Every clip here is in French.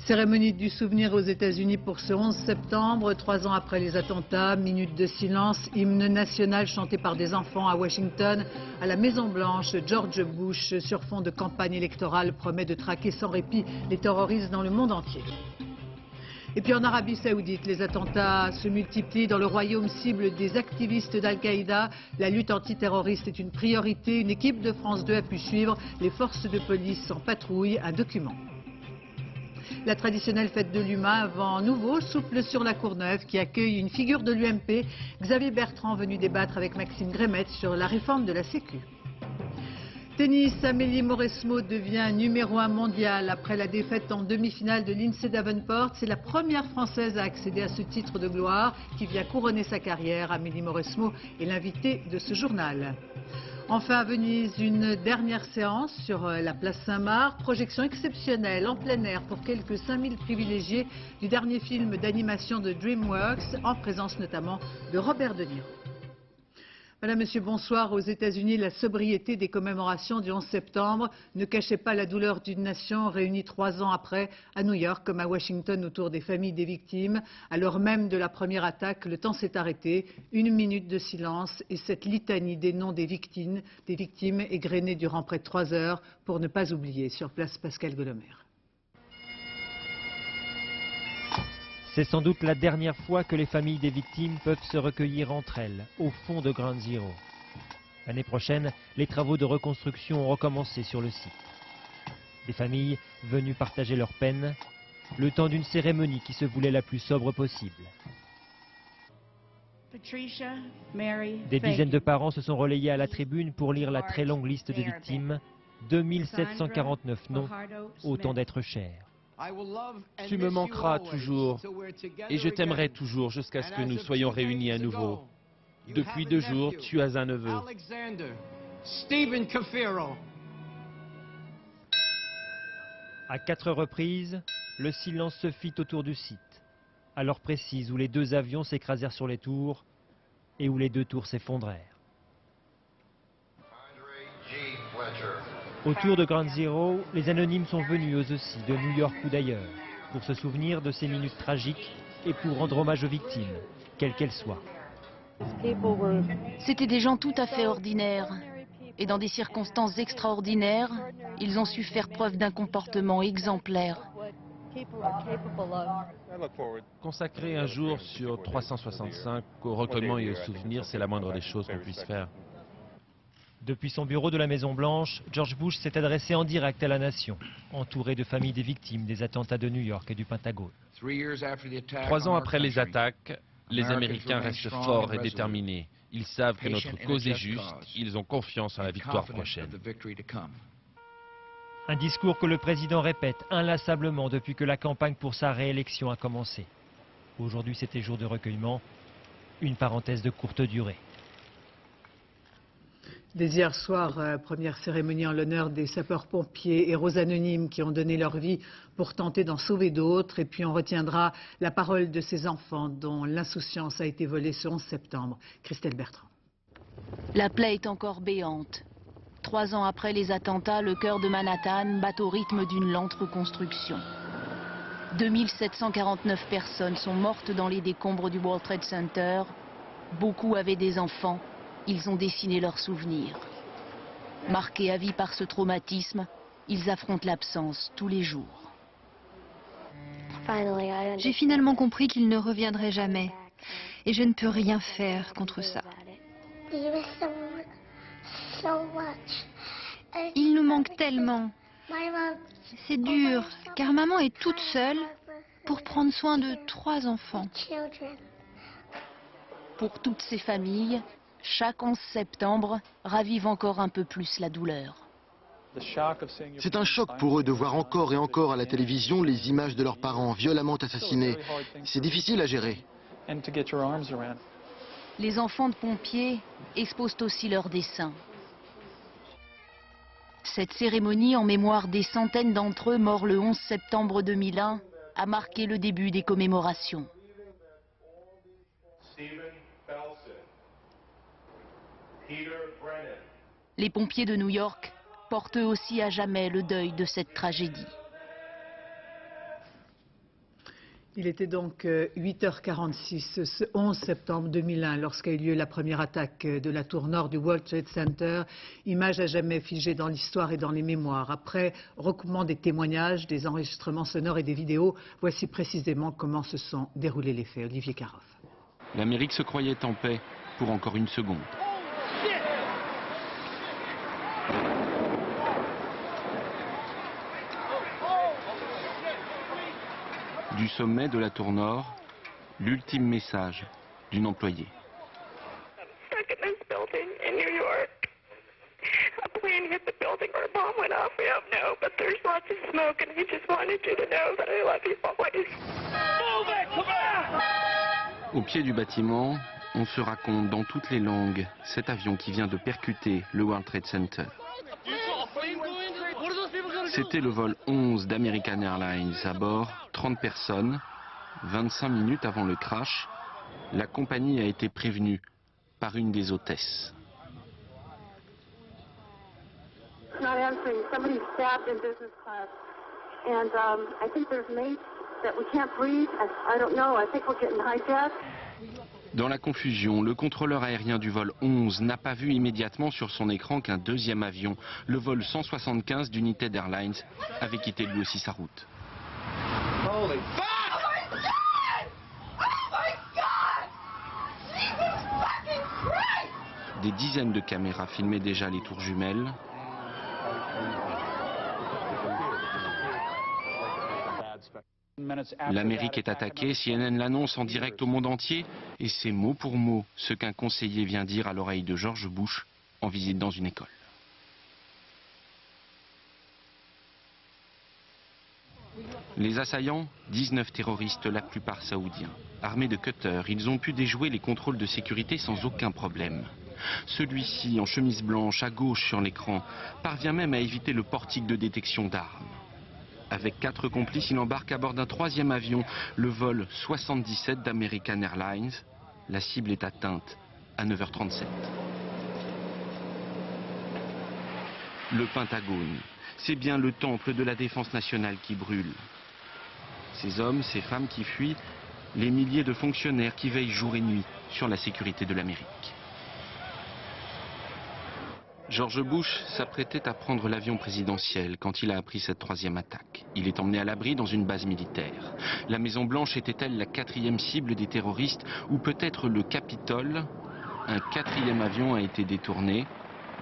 Cérémonie du souvenir aux États-Unis pour ce 11 septembre, 3 ans après les attentats, minute de silence, hymne national chanté par des enfants à Washington. À la Maison-Blanche, George Bush, sur fond de campagne électorale, promet de traquer sans répit les terroristes dans le monde entier. Et puis en Arabie Saoudite, les attentats se multiplient dans le royaume cible des activistes d'Al-Qaïda. La lutte antiterroriste est une priorité. Une équipe de France 2 a pu suivre les forces de police en patrouille. Un document. La traditionnelle fête de l'humain, un vent nouveau souffle sur la Courneuve qui accueille une figure de l'UMP, Xavier Bertrand, venu débattre avec Maxime Grémet sur la réforme de la Sécu. Tennis, Amélie Mauresmo devient numéro 1 mondial après la défaite en demi-finale de Lindsay Davenport. C'est la première Française à accéder à ce titre de gloire qui vient couronner sa carrière. Amélie Mauresmo est l'invitée de ce journal. Enfin à Venise, une dernière séance sur la place Saint-Marc. Projection exceptionnelle en plein air pour quelques 5000 privilégiés du dernier film d'animation de DreamWorks, en présence notamment de Robert De Niro. Madame, Monsieur, bonsoir. Aux États-Unis, la sobriété des commémorations du 11 septembre ne cachait pas la douleur d'une nation réunie 3 ans après à New York comme à Washington autour des familles des victimes. À l'heure même de la première attaque, le temps s'est arrêté. 1 minute de silence et cette litanie des noms des victimes égrenée durant près de 3 heures pour ne pas oublier. Sur place, Pascal Golomer. C'est sans doute la dernière fois que les familles des victimes peuvent se recueillir entre elles, au fond de Ground Zero. L'année prochaine, les travaux de reconstruction ont recommencé sur le site. Des familles venues partager leur peine, le temps d'une cérémonie qui se voulait la plus sobre possible. Des dizaines de parents se sont relayés à la tribune pour lire la très longue liste des victimes, 2749 noms, autant d'êtres chers. Tu me manqueras toujours et je t'aimerai toujours jusqu'à ce que nous soyons réunis à nouveau. Depuis 2 jours, tu as un neveu. À 4 reprises, le silence se fit autour du site, à l'heure précise où les 2 avions s'écrasèrent sur les tours et où les 2 tours s'effondrèrent. Autour de Ground Zero, les anonymes sont venus eux aussi, de New York ou d'ailleurs, pour se souvenir de ces minutes tragiques et pour rendre hommage aux victimes, quelles qu'elles soient. C'étaient des gens tout à fait ordinaires. Et dans des circonstances extraordinaires, ils ont su faire preuve d'un comportement exemplaire. Consacrer un jour sur 365 au recueillement et au souvenir, c'est la moindre des choses qu'on puisse faire. Depuis son bureau de la Maison-Blanche, George Bush s'est adressé en direct à la nation, entouré de familles des victimes des attentats de New York et du Pentagone. 3 ans après les attaques, les Américains restent forts et déterminés. Ils savent que notre cause est juste, ils ont confiance en la victoire prochaine. Un discours que le président répète inlassablement depuis que la campagne pour sa réélection a commencé. Aujourd'hui, c'était jour de recueillement, une parenthèse de courte durée. Dès hier soir, première cérémonie en l'honneur des sapeurs-pompiers, héros anonymes qui ont donné leur vie pour tenter d'en sauver d'autres. Et puis on retiendra la parole de ces enfants dont l'insouciance a été volée ce 11 septembre. Christelle Bertrand. La plaie est encore béante. 3 ans après les attentats, le cœur de Manhattan bat au rythme d'une lente reconstruction. 2749 personnes sont mortes dans les décombres du World Trade Center. Beaucoup avaient des enfants. Ils ont dessiné leurs souvenirs. Marqués à vie par ce traumatisme, ils affrontent l'absence tous les jours. J'ai finalement compris qu'il ne reviendrait jamais. Et je ne peux rien faire contre ça. Il nous manque tellement. C'est dur, car maman est toute seule pour prendre soin de 3 enfants. Pour toutes ces familles, chaque 11 septembre ravive encore un peu plus la douleur. C'est un choc pour eux de voir encore et encore à la télévision les images de leurs parents violemment assassinés. C'est difficile à gérer. Les enfants de pompiers exposent aussi leurs dessins. Cette cérémonie en mémoire des centaines d'entre eux morts le 11 septembre 2001 a marqué le début des commémorations. Les pompiers de New York portent eux aussi à jamais le deuil de cette tragédie. Il était donc 8h46 ce 11 septembre 2001 lorsqu'a eu lieu la première attaque de la tour nord du World Trade Center. Image à jamais figée dans l'histoire et dans les mémoires. Après recoupement des témoignages, des enregistrements sonores et des vidéos, voici précisément comment se sont déroulés les faits. Olivier Caroff. L'Amérique se croyait en paix pour encore une seconde. Du sommet de la tour nord, l'ultime message d'une employée. Au pied du bâtiment, on se raconte dans toutes les langues cet avion qui vient de percuter le World Trade Center. C'était le vol 11 d'American Airlines. À bord, 30 personnes. 25 minutes avant le crash, la compagnie a été prévenue par une des hôtesses. Dans la confusion, le contrôleur aérien du vol 11 n'a pas vu immédiatement sur son écran qu'un deuxième avion, le vol 175 d'United Airlines, avait quitté lui aussi sa route. Des dizaines de caméras filmaient déjà les tours jumelles. L'Amérique est attaquée, CNN l'annonce en direct au monde entier, et c'est mot pour mot ce qu'un conseiller vient dire à l'oreille de George Bush en visite dans une école. Les assaillants, 19 terroristes, la plupart saoudiens. Armés de cutters, ils ont pu déjouer les contrôles de sécurité sans aucun problème. Celui-ci, en chemise blanche, à gauche sur l'écran, parvient même à éviter le portique de détection d'armes. Avec 4 complices, il embarque à bord d'un troisième avion, le vol 77 d'American Airlines. La cible est atteinte à 9h37. Le Pentagone, c'est bien le temple de la défense nationale qui brûle. Ces hommes, ces femmes qui fuient, les milliers de fonctionnaires qui veillent jour et nuit sur la sécurité de l'Amérique. George Bush s'apprêtait à prendre l'avion présidentiel quand il a appris cette troisième attaque. Il est emmené à l'abri dans une base militaire. La Maison Blanche était-elle la 4e cible des terroristes ou peut-être le Capitole? Un 4e avion a été détourné,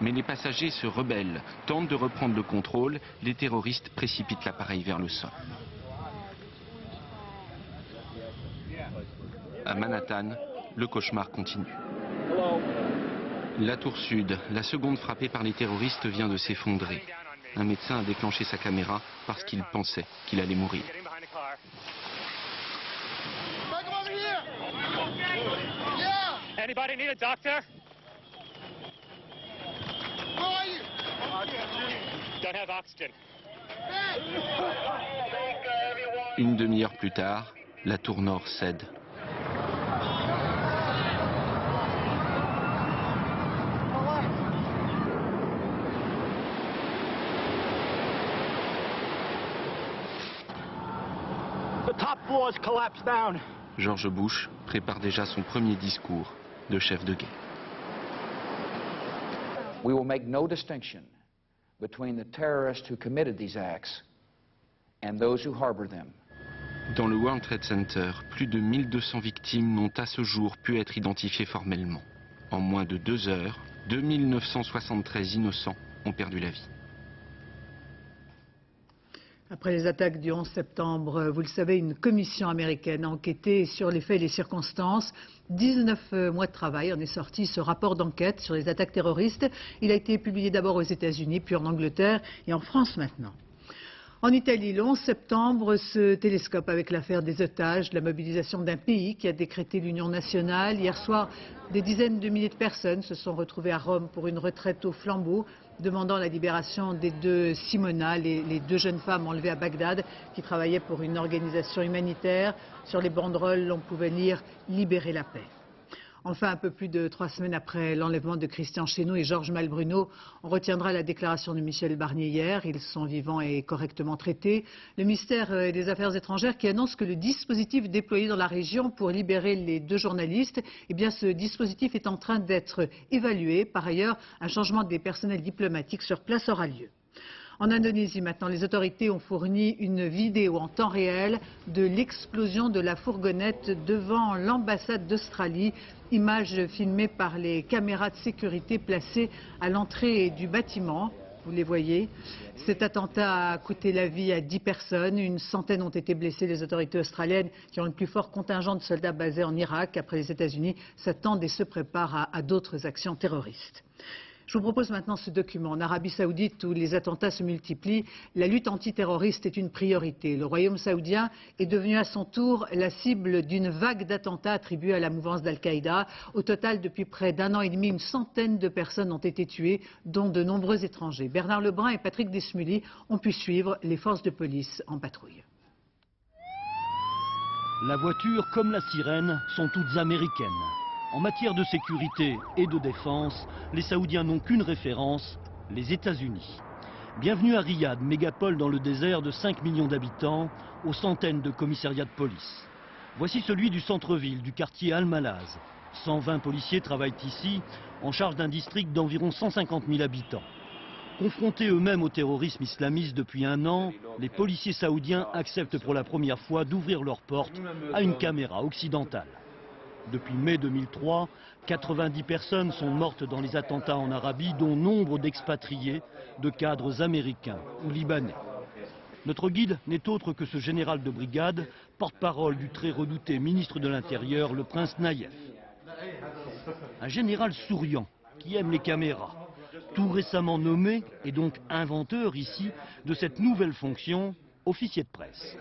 mais les passagers se rebellent, tentent de reprendre le contrôle, les terroristes précipitent l'appareil vers le sol. À Manhattan, le cauchemar continue. La tour sud, la seconde frappée par les terroristes, vient de s'effondrer. Un médecin a déclenché sa caméra parce qu'il pensait qu'il allait mourir. Une demi-heure plus tard, la tour nord cède. George Bush prépare déjà son premier discours de chef de guerre. We will make no distinction between the terrorists who committed these acts and those who harbor them. Dans le World Trade Center, plus de 1200 victimes n'ont à ce jour pu être identifiées formellement. En moins de 2 heures, 2973 innocents ont perdu la vie. Après les attaques du 11 septembre, vous le savez, une commission américaine a enquêté sur les faits et les circonstances. 19 mois de travail en est sorti ce rapport d'enquête sur les attaques terroristes. Il a été publié d'abord aux États-Unis, puis en Angleterre et en France maintenant. En Italie, le 11 septembre, ce télescope avec l'affaire des otages, la mobilisation d'un pays qui a décrété l'union nationale. Hier soir, des dizaines de milliers de personnes se sont retrouvées à Rome pour une retraite au flambeau, demandant la libération des 2 Simona, les 2 jeunes femmes enlevées à Bagdad, qui travaillaient pour une organisation humanitaire. Sur les banderoles, on pouvait lire « Libérer la paix ». Enfin, un peu plus de 3 semaines après l'enlèvement de Christian Chesneau et Georges Malbruno, on retiendra la déclaration de Michel Barnier hier. Ils sont vivants et correctement traités. Le ministère des Affaires étrangères qui annonce que le dispositif déployé dans la région pour libérer les 2 journalistes, eh bien, ce dispositif est en train d'être évalué. Par ailleurs, un changement des personnels diplomatiques sur place aura lieu. En Indonésie maintenant, les autorités ont fourni une vidéo en temps réel de l'explosion de la fourgonnette devant l'ambassade d'Australie. Image filmée par les caméras de sécurité placées à l'entrée du bâtiment. Vous les voyez. Cet attentat a coûté la vie à 10 personnes. Une centaine ont été blessées. Les autorités australiennes, qui ont le plus fort contingent de soldats basés en Irak après les États-Unis, s'attendent et se préparent à d'autres actions terroristes. Je vous propose maintenant ce document. En Arabie Saoudite, où les attentats se multiplient, la lutte antiterroriste est une priorité. Le royaume saoudien est devenu à son tour la cible d'une vague d'attentats attribués à la mouvance d'Al-Qaïda. Au total, depuis près d'1 an et demi, une centaine de personnes ont été tuées, dont de nombreux étrangers. Bernard Lebrun et Patrick Desmully ont pu suivre les forces de police en patrouille. La voiture comme la sirène sont toutes américaines. En matière de sécurité et de défense, les Saoudiens n'ont qu'une référence, les États-Unis. Bienvenue à Riyad, mégapole dans le désert de 5 millions d'habitants, aux centaines de commissariats de police. Voici celui du centre-ville, du quartier Al-Malaz. 120 policiers travaillent ici, en charge d'un district d'environ 150 000 habitants. Confrontés eux-mêmes au terrorisme islamiste depuis 1 an, les policiers saoudiens acceptent pour la première fois d'ouvrir leurs portes à une caméra occidentale. Depuis mai 2003, 90 personnes sont mortes dans les attentats en Arabie, dont nombre d'expatriés, de cadres américains ou libanais. Notre guide n'est autre que ce général de brigade, porte-parole du très redouté ministre de l'Intérieur, le prince Naïef. Un général souriant, qui aime les caméras, tout récemment nommé et donc inventeur ici de cette nouvelle fonction, officier de presse.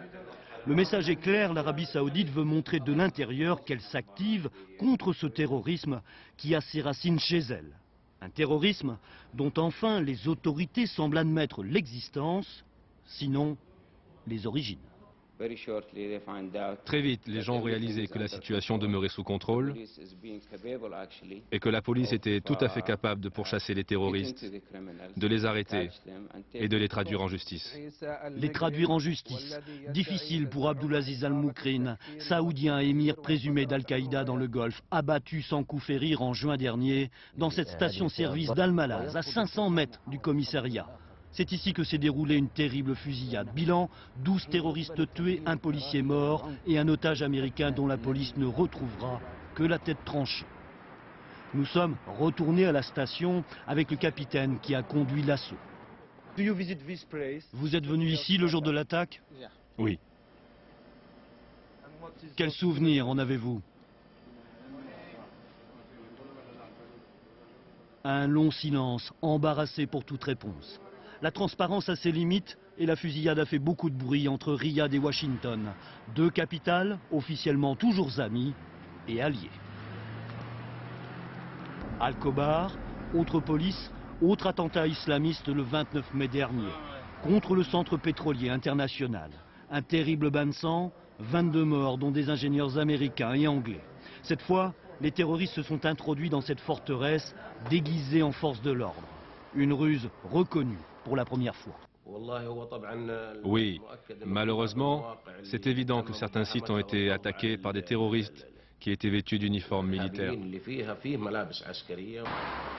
Le message est clair, l'Arabie Saoudite veut montrer de l'intérieur qu'elle s'active contre ce terrorisme qui a ses racines chez elle. Un terrorisme dont enfin les autorités semblent admettre l'existence, sinon les origines. Très vite, les gens ont réalisé que la situation demeurait sous contrôle et que la police était tout à fait capable de pourchasser les terroristes, de les arrêter et de les traduire en justice. Les traduire en justice, difficile pour Abdulaziz Al-Moukrin, saoudien émir présumé d'Al-Qaïda dans le Golfe, abattu sans coup férir en juin dernier dans cette station-service d'Al-Malaz, à 500 mètres du commissariat. C'est ici que s'est déroulée une terrible fusillade. Bilan, 12 terroristes tués, un policier mort et un otage américain dont la police ne retrouvera que la tête tranchée. Nous sommes retournés à la station avec le capitaine qui a conduit l'assaut. Vous êtes venu ici le jour de l'attaque? Oui. Quel souvenir en avez-vous? Un long silence, embarrassé pour toute réponse. La transparence a ses limites et la fusillade a fait beaucoup de bruit entre Riyad et Washington. 2 capitales, officiellement toujours amies et alliées. Al-Khobar, autre police, autre attentat islamiste le 29 mai dernier, contre le centre pétrolier international. Un terrible bain de sang, 22 morts dont des ingénieurs américains et anglais. Cette fois, les terroristes se sont introduits dans cette forteresse déguisés en force de l'ordre. Une ruse reconnue pour la première fois. Oui, malheureusement, c'est évident que certains sites ont été attaqués par des terroristes qui étaient vêtus d'uniformes militaires.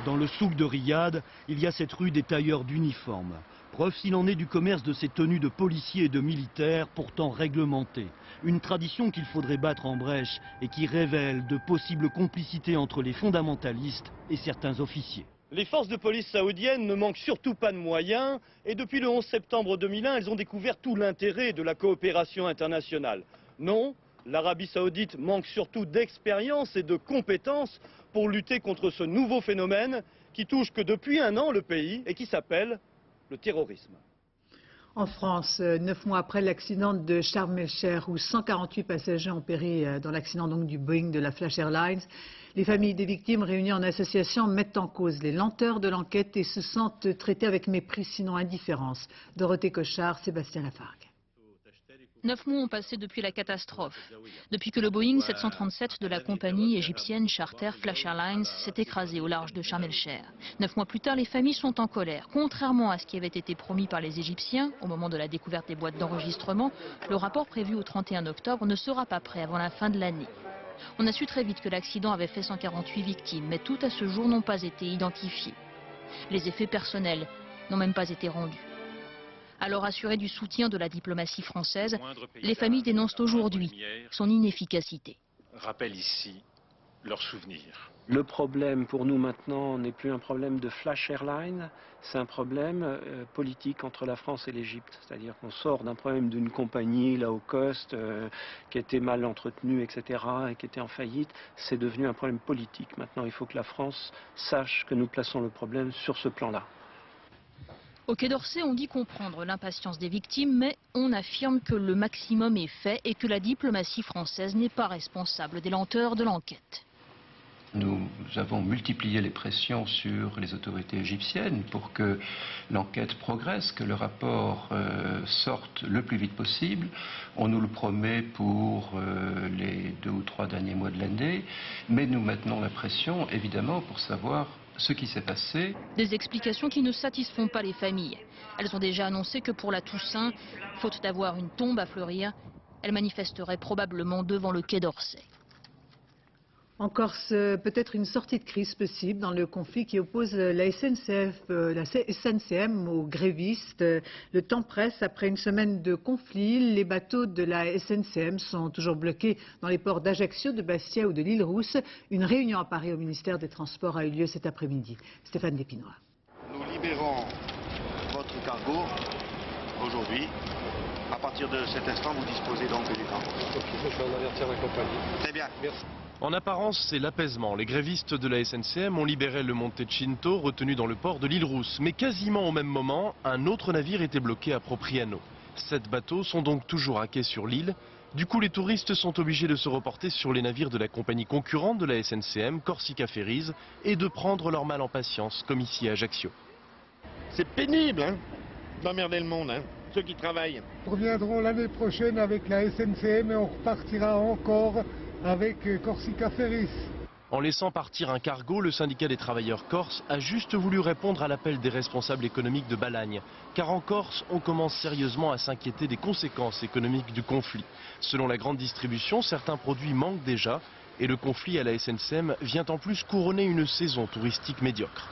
Dans le souk de Riyad, il y a cette rue des tailleurs d'uniformes. Preuve s'il en est du commerce de ces tenues de policiers et de militaires pourtant réglementées. Une tradition qu'il faudrait battre en brèche et qui révèle de possibles complicités entre les fondamentalistes et certains officiers. Les forces de police saoudiennes ne manquent surtout pas de moyens et depuis le 11 septembre 2001, elles ont découvert tout l'intérêt de la coopération internationale. Non, l'Arabie Saoudite manque surtout d'expérience et de compétences pour lutter contre ce nouveau phénomène qui touche que depuis 1 an le pays et qui s'appelle le terrorisme. En France, 9 mois après l'accident de Sharm el-Sheikh où 148 passagers ont péri dans l'accident du Boeing de la Flash Airlines, les familles des victimes réunies en association mettent en cause les lenteurs de l'enquête et se sentent traitées avec mépris sinon indifférence. Dorothée Cochard, Sébastien Lafargue. 9 mois ont passé depuis la catastrophe, depuis que le Boeing 737 de la compagnie égyptienne Charter Flash Airlines s'est écrasé au large de Sharm el-Sheikh. 9 mois plus tard, les familles sont en colère. Contrairement à ce qui avait été promis par les Égyptiens au moment de la découverte des boîtes d'enregistrement, le rapport prévu au 31 octobre ne sera pas prêt avant la fin de l'année. On a su très vite que l'accident avait fait 148 victimes, mais toutes à ce jour n'ont pas été identifiées. Les effets personnels n'ont même pas été rendus. Alors assurées du soutien de la diplomatie française, les familles dénoncent aujourd'hui son inefficacité. Rappelle ici leurs souvenirs. Le problème pour nous maintenant n'est plus un problème de Flash Airlines, c'est un problème politique entre la France et l'Égypte. C'est-à-dire qu'on sort d'un problème d'une compagnie, la low cost, qui était mal entretenue, etc., et qui était en faillite. C'est devenu un problème politique. Maintenant, il faut que la France sache que nous plaçons le problème sur ce plan-là. Au Quai d'Orsay, on dit comprendre l'impatience des victimes, mais on affirme que le maximum est fait et que la diplomatie française n'est pas responsable des lenteurs de l'enquête. Nous avons multiplié les pressions sur les autorités égyptiennes pour que l'enquête progresse, que le rapport sorte le plus vite possible. On nous le promet pour les 2 ou 3 derniers mois de l'année, mais nous maintenons la pression évidemment pour savoir ce qui s'est passé. Des explications qui ne satisfont pas les familles. Elles ont déjà annoncé que pour la Toussaint, faute d'avoir une tombe à fleurir, elles manifesteraient probablement devant le Quai d'Orsay. En Corse, peut-être une sortie de crise possible dans le conflit qui oppose la SNCM aux grévistes. Le temps presse. Après une semaine de conflit, les bateaux de la SNCM sont toujours bloqués dans les ports d'Ajaccio, de Bastia ou de l'Île-Rousse. Une réunion à Paris au ministère des Transports a eu lieu cet après-midi. Stéphane Despinois. Nous libérons votre cargo aujourd'hui. À partir de cet instant, vous disposez donc du cargo. Je vais en avertir la compagnie. Très bien. Merci. En apparence, c'est l'apaisement. Les grévistes de la SNCM ont libéré le Montecinto, retenu dans le port de l'Île-Rousse. Mais quasiment au même moment, un autre navire était bloqué à Propriano. 7 bateaux sont donc toujours à quai sur l'île. Du coup, les touristes sont obligés de se reporter sur les navires de la compagnie concurrente de la SNCM, Corsica Ferries, et de prendre leur mal en patience, comme ici à Ajaccio. C'est pénible, hein, d'emmerder le monde, hein, ceux qui travaillent. Nous reviendrons l'année prochaine avec la SNCM et on repartira encore avec Corsica Ferries. En laissant partir un cargo, le syndicat des travailleurs corses a juste voulu répondre à l'appel des responsables économiques de Balagne. Car en Corse, on commence sérieusement à s'inquiéter des conséquences économiques du conflit. Selon la grande distribution, certains produits manquent déjà et le conflit à la SNCM vient en plus couronner une saison touristique médiocre.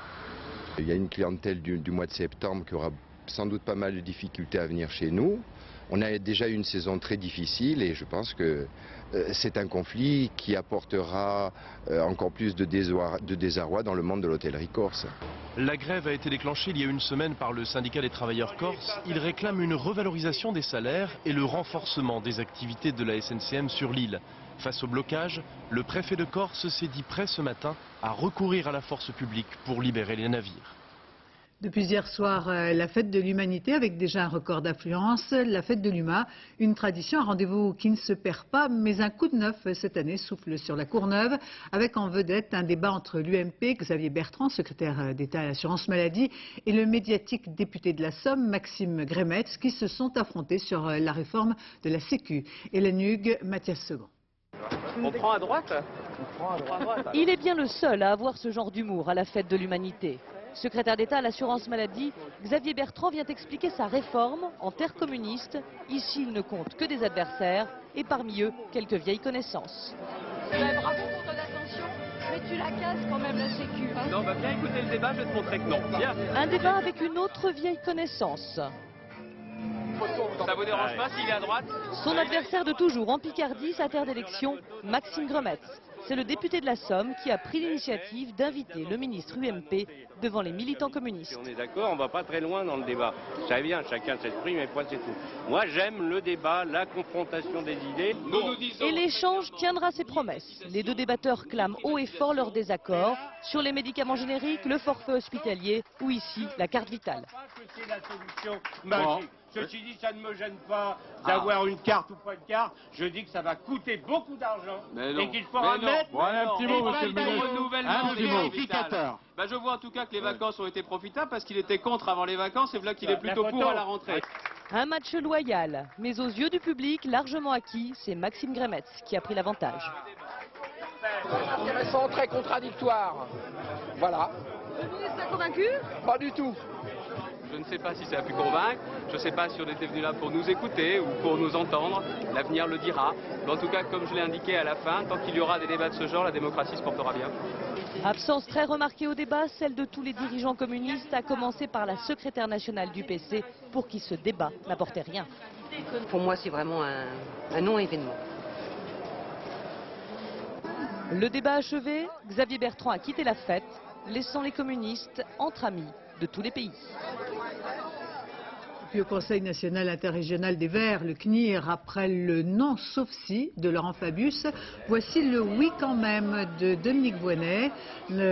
Il y a une clientèle du mois de septembre qui aura sans doute pas mal de difficultés à venir chez nous. On a déjà eu une saison très difficile et je pense que c'est un conflit qui apportera encore plus de désarroi dans le monde de l'hôtellerie corse. La grève a été déclenchée il y a une semaine par le syndicat des travailleurs corses. Il réclame une revalorisation des salaires et le renforcement des activités de la SNCM sur l'île. Face au blocage, le préfet de Corse s'est dit prêt ce matin à recourir à la force publique pour libérer les navires. Depuis hier soir, la fête de l'humanité avec déjà un record d'affluence. La fête de l'UMA, une tradition, un rendez-vous qui ne se perd pas, mais un coup de neuf cette année souffle sur la Courneuve avec en vedette un débat entre l'UMP, Xavier Bertrand, secrétaire d'État à l'assurance maladie, et le médiatique député de la Somme, Maxime Grémetz, qui se sont affrontés sur la réforme de la Sécu. Hélène Hugues, Mathias Second. On prend à droite. Il est bien le seul à avoir ce genre d'humour à la fête de l'humanité. Secrétaire d'État à l'assurance maladie, Xavier Bertrand vient expliquer sa réforme en terre communiste. Ici, il ne compte que des adversaires et parmi eux, quelques vieilles connaissances. Bravo pour ton attention, mais tu la casses quand même la sécu. Hein. Non, viens écouter le débat, je vais te montrer que non. Viens. Un débat avec une autre vieille connaissance. Ça vous dérange pas s'il est à droite? Son adversaire de toujours en Picardie, sa terre d'élection, Maxime Grémetz. C'est le député de la Somme qui a pris l'initiative d'inviter le ministre UMP devant les militants communistes. Si on est d'accord, on va pas très loin dans le débat. Très bien, chacun s'exprime et point c'est tout. Moi j'aime le débat, la confrontation des idées. Et l'échange tiendra ses promesses. Les deux débatteurs clament haut et fort leur désaccord sur les médicaments génériques, le forfait hospitalier ou ici la carte vitale. C'est la solution magique. Ceci dit, ça ne me gêne pas d'avoir une carte ou pas de carte. Je dis que ça va coûter beaucoup d'argent et qu'il faudra mettre un petit mot, monsieur le ministre. Renouvellement des vérificateurs. Je vois en tout cas que les vacances ont été profitables parce qu'il était contre avant les vacances et voilà qu'il est plutôt pour à la rentrée. Un match loyal, mais aux yeux du public, largement acquis, c'est Maxime Grémetz qui a pris l'avantage. Très intéressant, très contradictoire. Voilà. Le ministre est convaincu? Pas du tout. Je ne sais pas si ça a pu convaincre, je ne sais pas si on était venu là pour nous écouter ou pour nous entendre, l'avenir le dira. Mais en tout cas, comme je l'ai indiqué à la fin, tant qu'il y aura des débats de ce genre, la démocratie se portera bien. Absence très remarquée au débat, celle de tous les dirigeants communistes, à commencer par la secrétaire nationale du PC, pour qui ce débat n'apportait rien. Pour moi, c'est vraiment un non-événement. Le débat achevé, Xavier Bertrand a quitté la fête, laissant les communistes entre amis de tous les pays. Puis au Conseil national interrégional des Verts, le CNIR, après le non sauf si de Laurent Fabius, voici le oui quand même de Dominique Voynet.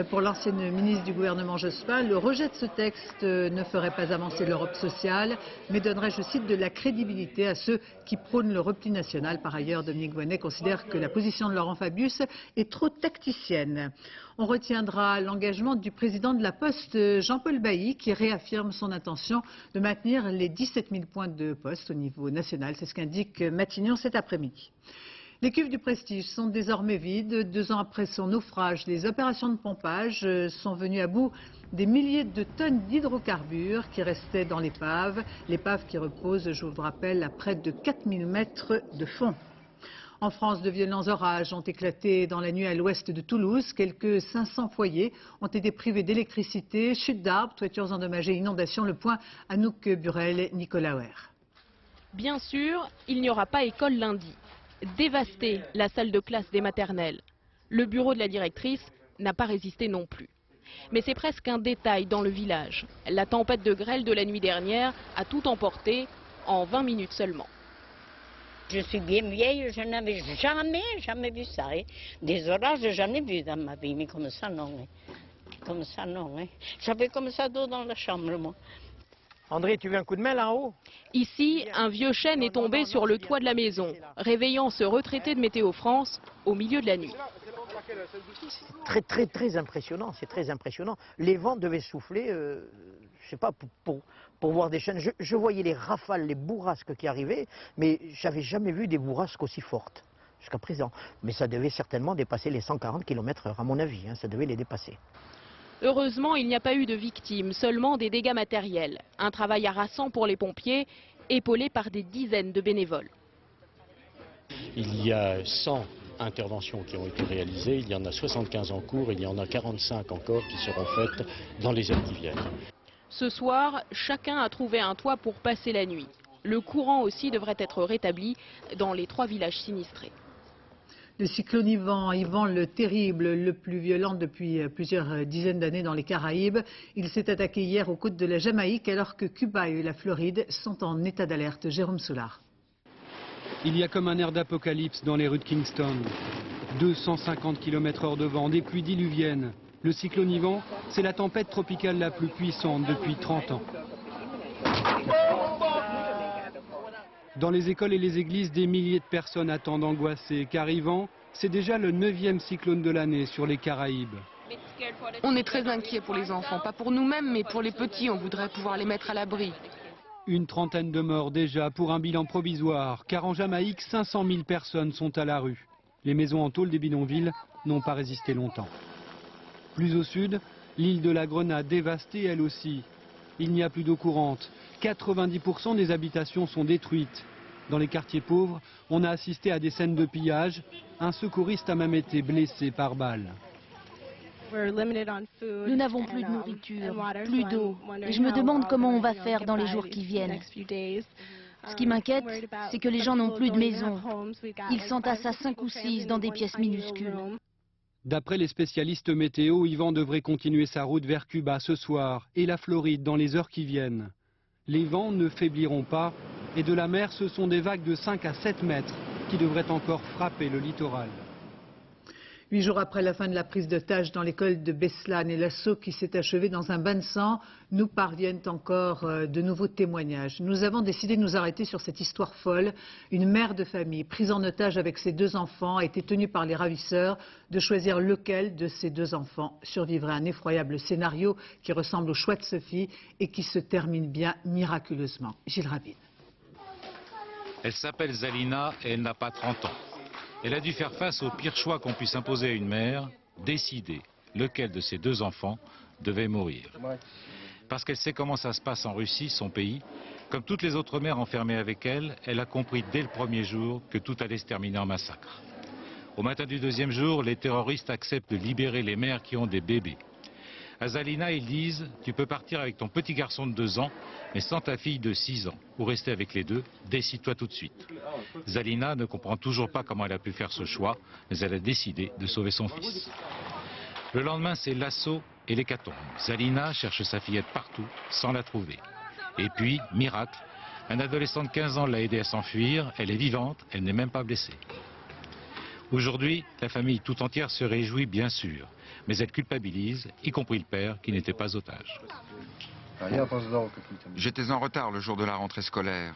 Pour l'ancienne ministre du gouvernement Jospin, le rejet de ce texte ne ferait pas avancer l'Europe sociale, mais donnerait, je cite, de la crédibilité à ceux qui prônent le repli national. Par ailleurs, Dominique Voynet considère que la position de Laurent Fabius est trop tacticienne. On retiendra l'engagement du président de la Poste, Jean-Paul Bailly, qui réaffirme son intention de maintenir les 17 000 points de poste au niveau national. C'est ce qu'indique Matignon cet après-midi. Les cuves du Prestige sont désormais vides. 2 ans après son naufrage, les opérations de pompage sont venues à bout des milliers de tonnes d'hydrocarbures qui restaient dans l'épave. L'épave qui repose, je vous le rappelle, à près de 4000 mètres de fond. En France, de violents orages ont éclaté dans la nuit à l'ouest de Toulouse. Quelques 500 foyers ont été privés d'électricité, chutes d'arbres, toitures endommagées, inondations. Le point, Anouk Burel, Nicolas Houer. Bien sûr, il n'y aura pas école lundi. Dévastée, la salle de classe des maternelles. Le bureau de la directrice n'a pas résisté non plus. Mais c'est presque un détail dans le village. La tempête de grêle de la nuit dernière a tout emporté en 20 minutes seulement. Je suis bien vieille, je n'avais jamais vu ça. Hein. Des orages, j'en ai vu dans ma vie, mais comme ça non. Hein. Comme ça non. Hein. J'avais comme ça d'eau dans la chambre, moi. André, tu veux un coup de main là-haut? Ici, un vieux chêne est tombé sur le toit de la maison, réveillant ce retraité de Météo France au milieu de la nuit. C'est très impressionnant, c'est très impressionnant. Les vents devaient souffler, je sais pas, pour voir des chênes. Je voyais les rafales, les bourrasques qui arrivaient, mais j'avais jamais vu des bourrasques aussi fortes jusqu'à présent. Mais ça devait certainement dépasser les 140 km/h à mon avis, hein, ça devait les dépasser. Heureusement, il n'y a pas eu de victimes, seulement des dégâts matériels. Un travail harassant pour les pompiers, épaulé par des dizaines de bénévoles. Il y a 100 interventions qui ont été réalisées, il y en a 75 en cours, il y en a 45 encore qui seront faites dans les heures qui viennent. Ce soir, chacun a trouvé un toit pour passer la nuit. Le courant aussi devrait être rétabli dans les 3 villages sinistrés. Le cyclone Ivan le terrible, le plus violent depuis plusieurs dizaines d'années dans les Caraïbes. Il s'est attaqué hier aux côtes de la Jamaïque alors que Cuba et la Floride sont en état d'alerte. Jérôme Soulard. Il y a comme un air d'apocalypse dans les rues de Kingston. 250 km/h de vent, des pluies diluviennes. Le cyclone Ivan, c'est la tempête tropicale la plus puissante depuis 30 ans. Dans les écoles et les églises, des milliers de personnes attendent angoissées, car Ivan, c'est déjà le 9e cyclone de l'année sur les Caraïbes. On est très inquiets pour les enfants, pas pour nous-mêmes, mais pour les petits, on voudrait pouvoir les mettre à l'abri. Une trentaine de morts déjà pour un bilan provisoire, car en Jamaïque, 500 000 personnes sont à la rue. Les maisons en tôle des bidonvilles n'ont pas résisté longtemps. Plus au sud, l'île de la Grenade dévastée elle aussi. Il n'y a plus d'eau courante. 90% des habitations sont détruites. Dans les quartiers pauvres, on a assisté à des scènes de pillage. Un secouriste a même été blessé par balle. Nous n'avons plus de nourriture, plus d'eau. Et je me demande comment on va faire dans les jours qui viennent. Ce qui m'inquiète, c'est que les gens n'ont plus de maison. Ils s'entassent à 5 ou 6 dans des pièces minuscules. D'après les spécialistes météo, Ivan devrait continuer sa route vers Cuba ce soir et la Floride dans les heures qui viennent. Les vents ne faibliront pas et de la mer, ce sont des vagues de 5 à 7 mètres qui devraient encore frapper le littoral. 8 jours après la fin de la prise d'otage dans l'école de Beslan et l'assaut qui s'est achevé dans un bain de sang, nous parviennent encore de nouveaux témoignages. Nous avons décidé de nous arrêter sur cette histoire folle. Une mère de famille prise en otage avec ses 2 enfants a été tenue par les ravisseurs de choisir lequel de ses 2 enfants survivrait. Un effroyable scénario qui ressemble au choix de Sophie et qui se termine bien miraculeusement. Gilles Rabine. Elle s'appelle Zalina et elle n'a pas 30 ans. Elle a dû faire face au pire choix qu'on puisse imposer à une mère, décider lequel de ses 2 enfants devait mourir. Parce qu'elle sait comment ça se passe en Russie, son pays. Comme toutes les autres mères enfermées avec elle, elle a compris dès le premier jour que tout allait se terminer en massacre. Au matin du 2e jour, les terroristes acceptent de libérer les mères qui ont des bébés. À Zalina, ils disent « Tu peux partir avec ton petit garçon de 2 ans, mais sans ta fille de 6 ans, ou rester avec les 2, décide-toi tout de suite. » Zalina ne comprend toujours pas comment elle a pu faire ce choix, mais elle a décidé de sauver son fils. Le lendemain, c'est l'assaut et l'hécatombe. Zalina cherche sa fillette partout, sans la trouver. Et puis, miracle, un adolescent de 15 ans l'a aidée à s'enfuir, elle est vivante, elle n'est même pas blessée. Aujourd'hui, la famille tout entière se réjouit bien sûr, mais elle culpabilise, y compris le père qui n'était pas otage. J'étais en retard le jour de la rentrée scolaire.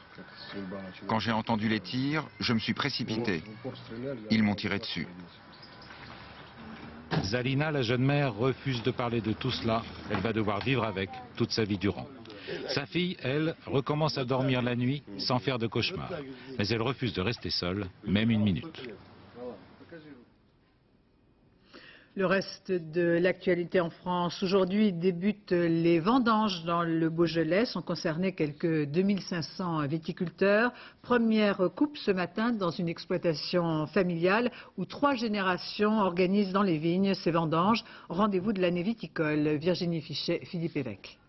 Quand j'ai entendu les tirs, je me suis précipité. Ils m'ont tiré dessus. Zalina, la jeune mère, refuse de parler de tout cela. Elle va devoir vivre avec toute sa vie durant. Sa fille, elle, recommence à dormir la nuit sans faire de cauchemars. Mais elle refuse de rester seule, même une minute. Le reste de l'actualité en France. Aujourd'hui débutent les vendanges dans le Beaujolais. Sont concernés quelques 2500 viticulteurs. Première coupe ce matin dans une exploitation familiale où 3 générations organisent dans les vignes ces vendanges. Rendez-vous de l'année viticole. Virginie Fichet, Philippe Évêque.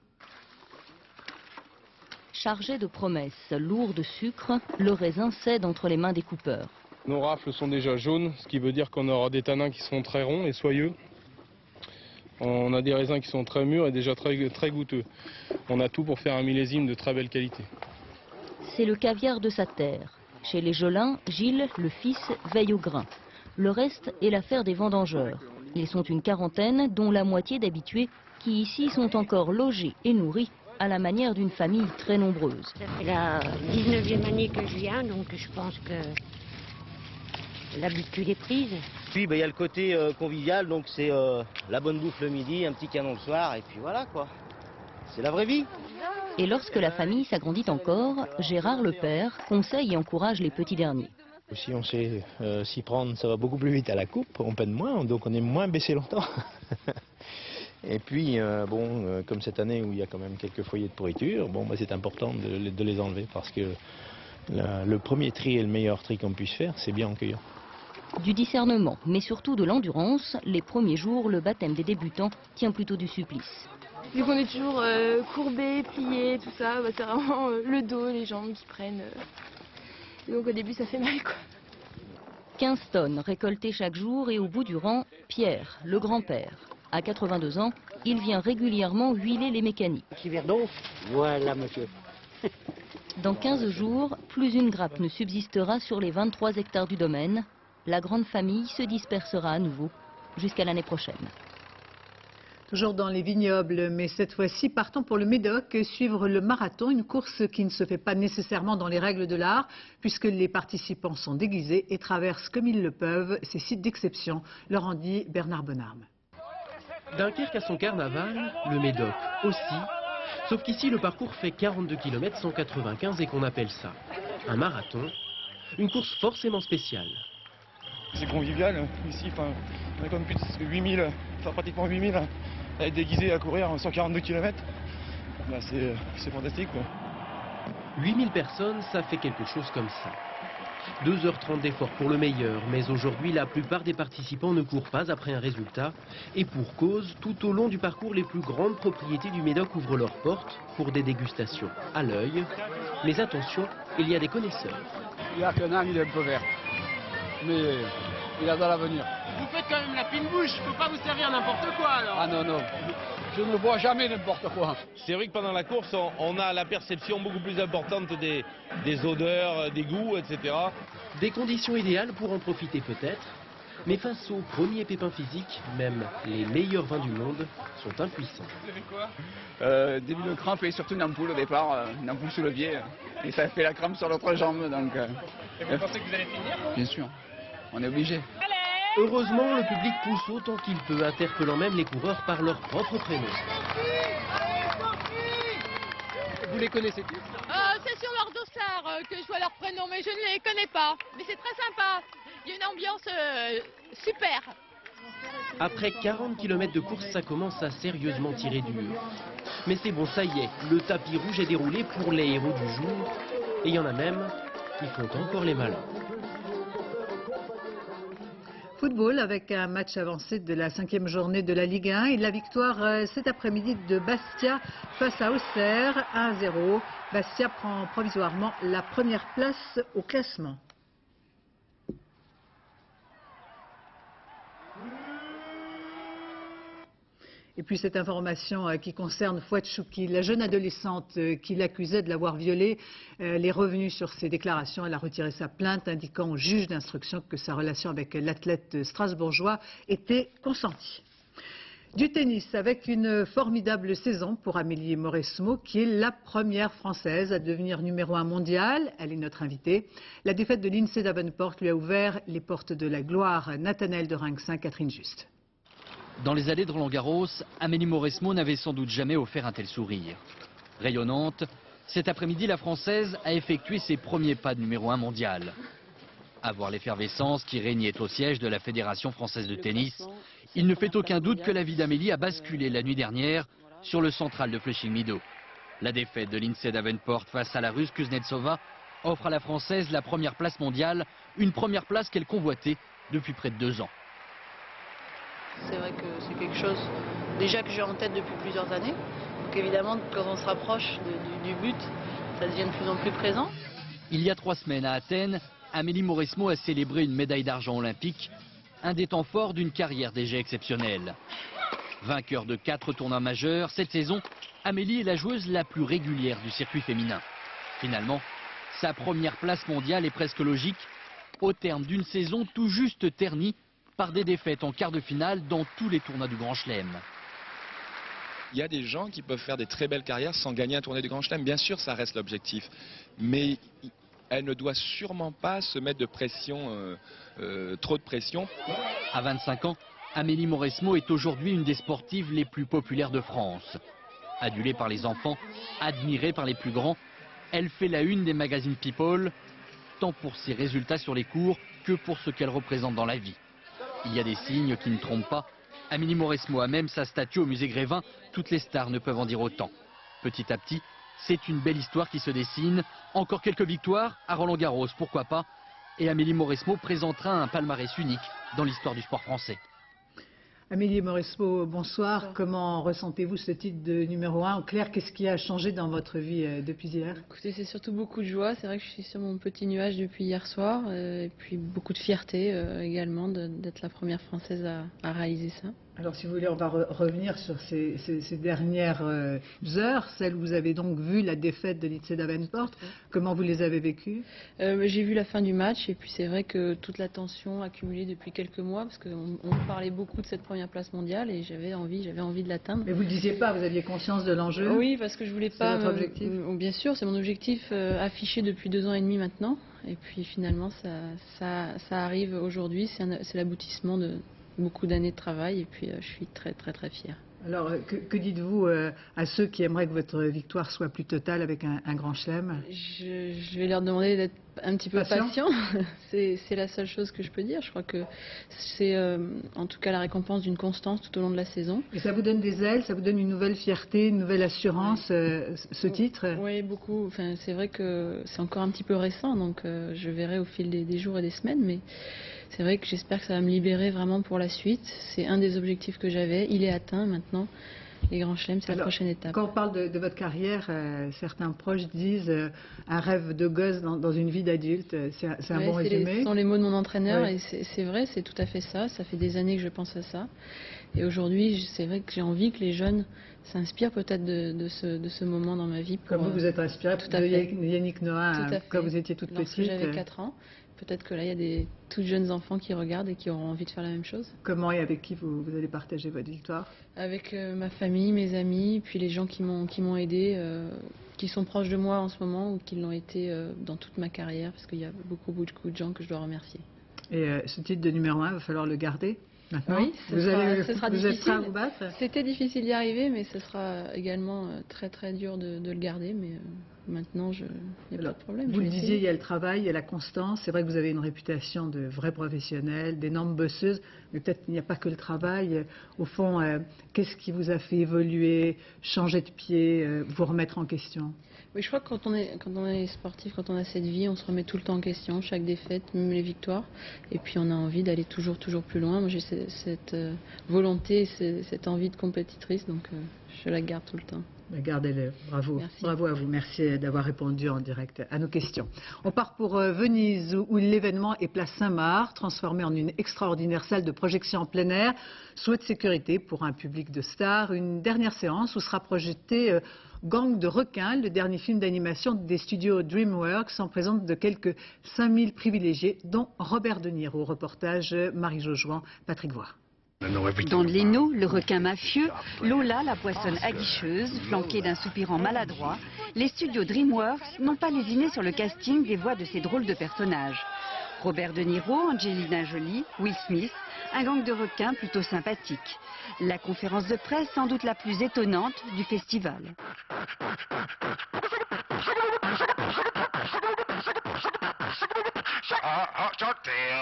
Chargé de promesses, lourd de sucre, le raisin cède entre les mains des coupeurs. Nos rafles sont déjà jaunes, ce qui veut dire qu'on aura des tanins qui sont très ronds et soyeux. On a des raisins qui sont très mûrs et déjà très goûteux. On a tout pour faire un millésime de très belle qualité. C'est le caviar de sa terre. Chez les Jolins, Gilles, le fils, veille au grain. Le reste est l'affaire des vendangeurs. Ils sont une quarantaine, dont la moitié d'habitués qui ici sont encore logés et nourris à la manière d'une famille très nombreuse. C'est la 19e année que je viens, donc je pense que l'habitude est prise. Puis il y a le côté convivial, donc c'est la bonne bouffe le midi, un petit canon le soir, et puis voilà quoi. C'est la vraie vie. Et lorsque la famille s'agrandit encore, Gérard le père conseille et encourage les petits derniers. Si on sait s'y prendre, ça va beaucoup plus vite à la coupe, on peine moins, donc on est moins baissé longtemps. Et puis, comme cette année où il y a quand même quelques foyers de pourriture, c'est important de les enlever parce que le premier tri et le meilleur tri qu'on puisse faire, c'est bien en cueillant. Du discernement, mais surtout de l'endurance, les premiers jours, le baptême des débutants tient plutôt du supplice. Vu qu'on est toujours courbé, plié, tout ça, c'est vraiment le dos, les jambes qui prennent. Donc au début, ça fait mal, quoi. 15 tonnes récoltées chaque jour et au bout du rang, Pierre, le grand-père. À 82 ans, il vient régulièrement huiler les mécaniques. Voilà, monsieur. Dans 15 jours, plus une grappe ne subsistera sur les 23 hectares du domaine. La grande famille se dispersera à nouveau jusqu'à l'année prochaine. Toujours dans les vignobles, mais cette fois-ci, partons pour le Médoc, suivre le marathon, une course qui ne se fait pas nécessairement dans les règles de l'art, puisque les participants sont déguisés et traversent comme ils le peuvent ces sites d'exception. Leur en dit Bernard Bonarme. Dunkerque a son carnaval, le Médoc aussi, sauf qu'ici le parcours fait 42 km 195 et qu'on appelle ça un marathon, une course forcément spéciale. C'est convivial ici, on a comme plus de 8000, pratiquement 8000 à être déguisés à courir 142 km. C'est fantastique quoi. 8000 personnes, ça fait quelque chose comme ça. 2h30 d'effort pour le meilleur, mais aujourd'hui la plupart des participants ne courent pas après un résultat. Et pour cause, tout au long du parcours, les plus grandes propriétés du Médoc ouvrent leurs portes pour des dégustations à l'œil. Mais attention, il y a des connaisseurs. Il y a qu'un âme, il est un peu vert, mais il a dans l'avenir. Vous faites quand même la fine bouche, il ne faut pas vous servir n'importe quoi alors. Ah non, non, je ne bois jamais n'importe quoi. C'est vrai que pendant la course, on a la perception beaucoup plus importante des odeurs, des goûts, etc. Des conditions idéales pour en profiter peut-être, mais face aux premiers pépins physiques, même les meilleurs vins du monde sont impuissants. Vous avez quoi Début de crampe et surtout une ampoule au départ, une ampoule sous le pied, et ça fait la crampe sur l'autre jambe. Donc, et vous pensez que vous allez finir? Bien sûr, on est obligé. Heureusement, le public pousse autant qu'il peut, interpellant même les coureurs par leur propre prénom. Vous les connaissez tous? C'est sur leur dos Broussard que je vois leur prénom, mais je ne les connais pas. Mais c'est très sympa. Il y a une ambiance super. Après 40 km de course, ça commence à sérieusement tirer dur. Mais c'est bon, ça y est, le tapis rouge est déroulé pour les héros du jour. Et il y en a même qui font encore les malins. Football avec un match avancé de la 5e journée de la Ligue 1 et la victoire cet après-midi de Bastia face à Auxerre 1-0. Bastia prend provisoirement la première place au classement. Et puis cette information qui concerne Fouad Chouki, la jeune adolescente qui l'accusait de l'avoir violée, elle est revenue sur ses déclarations. Elle a retiré sa plainte, indiquant au juge d'instruction que sa relation avec l'athlète strasbourgeois était consentie. Du tennis avec une formidable saison pour Amélie Mauresmo, qui est la première Française à devenir numéro 1 mondial. Elle est notre invitée. La défaite de Lindsay Davenport lui a ouvert les portes de la gloire. Nathanaël de Rinxin, Catherine Juste. Dans les allées de Roland-Garros, Amélie Mauresmo n'avait sans doute jamais offert un tel sourire. Rayonnante, cet après-midi, la Française a effectué ses premiers pas de numéro 1 mondial. À voir l'effervescence qui régnait au siège de la Fédération française de tennis, il ne fait aucun doute que la vie d'Amélie a basculé la nuit dernière sur le central de Flushing Meadows. La défaite de Lindsay Davenport face à la Russe Kuznetsova offre à la Française la première place mondiale, une première place qu'elle convoitait depuis près de 2 ans. C'est vrai que c'est quelque chose déjà que j'ai en tête depuis plusieurs années. Donc évidemment, quand on se rapproche du but, ça devient de plus en plus présent. Il y a 3 semaines à Athènes, Amélie Mauresmo a célébré une médaille d'argent olympique, un des temps forts d'une carrière déjà exceptionnelle. Vainqueur de 4 tournois majeurs, cette saison, Amélie est la joueuse la plus régulière du circuit féminin. Finalement, sa première place mondiale est presque logique, au terme d'une saison tout juste ternie par des défaites en quart de finale dans tous les tournois du Grand Chelem. Il y a des gens qui peuvent faire des très belles carrières sans gagner un tournoi du Grand Chelem. Bien sûr, ça reste l'objectif. Mais elle ne doit sûrement pas se mettre de pression, trop de pression. À 25 ans, Amélie Mauresmo est aujourd'hui une des sportives les plus populaires de France. Adulée par les enfants, admirée par les plus grands, elle fait la une des magazines People, tant pour ses résultats sur les cours que pour ce qu'elle représente dans la vie. Il y a des signes qui ne trompent pas. Amélie Mauresmo a même sa statue au musée Grévin. Toutes les stars ne peuvent en dire autant. Petit à petit, c'est une belle histoire qui se dessine. Encore quelques victoires à Roland-Garros, pourquoi pas. Et Amélie Mauresmo présentera un palmarès unique dans l'histoire du sport français. Amélie Mauresmo, bonsoir. Comment ressentez-vous ce titre de numéro 1 ? En clair, qu'est-ce qui a changé dans votre vie depuis hier ? Écoutez, c'est surtout beaucoup de joie. C'est vrai que je suis sur mon petit nuage depuis hier soir. Et puis beaucoup de fierté également d'être la première Française à réaliser ça. Alors si vous voulez, on va revenir sur ces dernières heures, celles où vous avez donc vu la défaite de Lindsay Davenport. Comment vous les avez vécues ? J'ai vu la fin du match et puis c'est vrai que toute la tension accumulée depuis quelques mois, parce qu'on parlait beaucoup de cette première place mondiale et j'avais envie de l'atteindre. Mais vous ne le disiez pas, vous aviez conscience de l'enjeu ? Oui, parce que je voulais pas... C'est votre objectif ? Bien sûr, c'est mon objectif affiché depuis 2 ans et demi maintenant. Et puis finalement, ça arrive aujourd'hui, c'est l'aboutissement de beaucoup d'années de travail et puis je suis très très très fière. Alors que dites-vous à ceux qui aimeraient que votre victoire soit plus totale avec un grand chelem ? Je vais leur demander d'être un petit peu patient. C'est la seule chose que je peux dire. Je crois que c'est en tout cas la récompense d'une constance tout au long de la saison. Et ça vous donne des ailes, ça vous donne une nouvelle fierté, une nouvelle assurance, ce titre ? Oui, beaucoup. Enfin, c'est vrai que c'est encore un petit peu récent, donc je verrai au fil des jours et des semaines, mais c'est vrai que j'espère que ça va me libérer vraiment pour la suite. C'est un des objectifs que j'avais. Il est atteint maintenant. Les grands chelems, c'est la prochaine étape. Quand on parle de votre carrière, certains proches disent un rêve de gosse dans une vie d'adulte. C'est un bon résumé. Ce sont les mots de mon entraîneur et c'est vrai, c'est tout à fait ça. Ça fait des années que je pense à ça. Et aujourd'hui, c'est vrai que j'ai envie que les jeunes s'inspirent peut-être de ce moment dans ma vie. Comme vous êtes inspirée de Yannick Noah quand vous étiez toute petite. J'avais 4 ans. Peut-être que là, il y a des tout jeunes enfants qui regardent et qui auront envie de faire la même chose. Comment et avec qui vous allez partager votre victoire ? Avec ma famille, mes amis, puis les gens qui m'ont aidé, qui sont proches de moi en ce moment ou qui l'ont été dans toute ma carrière, parce qu'il y a beaucoup de gens que je dois remercier. Et ce titre de numéro 1, il va falloir le garder ? Maintenant, Oui, vous êtes difficile. prêt à vous battre? C'était difficile d'y arriver, mais ce sera également très dur de le garder. Mais maintenant, il n'y a pas de problème. Vous le disiez, il y a le travail, il y a la constance. C'est vrai que vous avez une réputation de vraie professionnelle, d'énorme bosseuse, mais peut-être qu'il n'y a pas que le travail. Au fond, qu'est-ce qui vous a fait évoluer, changer de pied, vous remettre en question? Oui, je crois que quand on est sportif, quand on a cette vie, on se remet tout le temps en question, chaque défaite, même les victoires. Et puis on a envie d'aller toujours plus loin. Moi j'ai cette volonté, cette envie de compétitrice, donc je la garde tout le temps. Gardez-le, bravo. Merci. Bravo à vous, merci d'avoir répondu en direct à nos questions. On part pour Venise où l'événement est place Saint-Marc, transformé en une extraordinaire salle de projection en plein air, sous haute sécurité pour un public de stars. Une dernière séance où sera projeté Gang de requins, le dernier film d'animation des studios DreamWorks, en présence de quelques 5000 privilégiés, dont Robert De Niro. Reportage Marie-Jo Jouan, Patrick Voix. Dans Leno, le requin mafieux, Lola, la poissonne aguicheuse, flanquée d'un soupirant maladroit, les studios DreamWorks n'ont pas lésiné sur le casting des voix de ces drôles de personnages. Robert De Niro, Angelina Jolie, Will Smith, un gang de requins plutôt sympathique. La conférence de presse sans doute la plus étonnante du festival.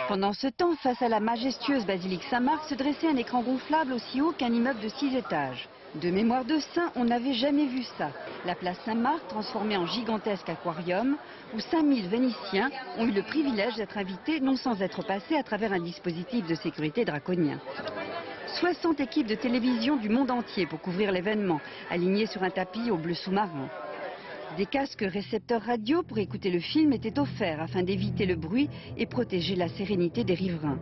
Pendant ce temps, face à la majestueuse basilique Saint-Marc, se dressait un écran gonflable aussi haut qu'un immeuble de 6 étages. De mémoire de saint, on n'avait jamais vu ça. La place Saint-Marc, transformée en gigantesque aquarium, où 5000 Vénitiens ont eu le privilège d'être invités, non sans être passés à travers un dispositif de sécurité draconien. 60 équipes de télévision du monde entier pour couvrir l'événement, alignées sur un tapis au bleu sous-marin. Des casques récepteurs radio pour écouter le film étaient offerts afin d'éviter le bruit et protéger la sérénité des riverains.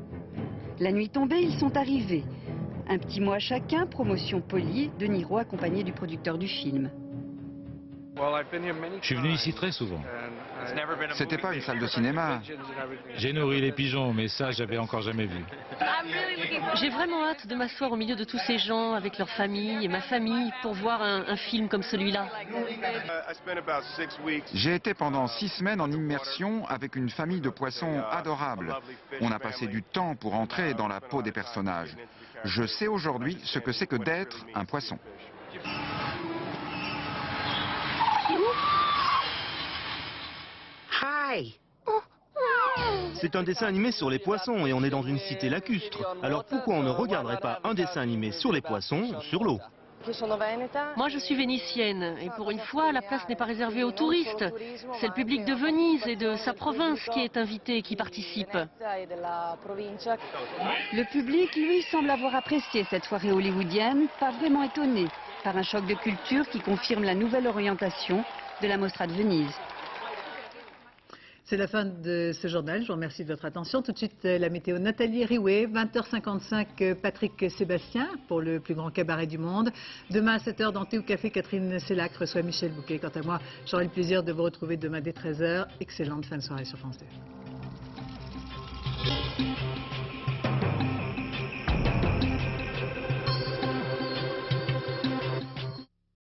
La nuit tombée, ils sont arrivés. Un petit mot à chacun, promotion polie, De Niro accompagné du producteur du film. Je suis venu ici très souvent. C'était pas une salle de cinéma. J'ai nourri les pigeons, mais ça, j'avais encore jamais vu. J'ai vraiment hâte de m'asseoir au milieu de tous ces gens, avec leur famille et ma famille, pour voir un film comme celui-là. J'ai été pendant 6 semaines en immersion avec une famille de poissons adorables. On a passé du temps pour entrer dans la peau des personnages. Je sais aujourd'hui ce que c'est que d'être un poisson. C'est un dessin animé sur les poissons et on est dans une cité lacustre. Alors pourquoi on ne regarderait pas un dessin animé sur les poissons sur l'eau? Moi je suis vénitienne et pour une fois la place n'est pas réservée aux touristes. C'est le public de Venise et de sa province qui est invité et qui participe. Le public, lui, semble avoir apprécié cette soirée hollywoodienne, pas vraiment étonné par un choc de culture qui confirme la nouvelle orientation de la Mostra de Venise. C'est la fin de ce journal. Je vous remercie de votre attention. Tout de suite, la météo. Nathalie Riouet, 20h55, Patrick Sébastien pour le plus grand cabaret du monde. Demain à 7h, dans Thé ou Café, Catherine Sellac reçoit Michel Bouquet. Quant à moi, j'aurai le plaisir de vous retrouver demain dès 13h. Excellente fin de soirée sur France 2.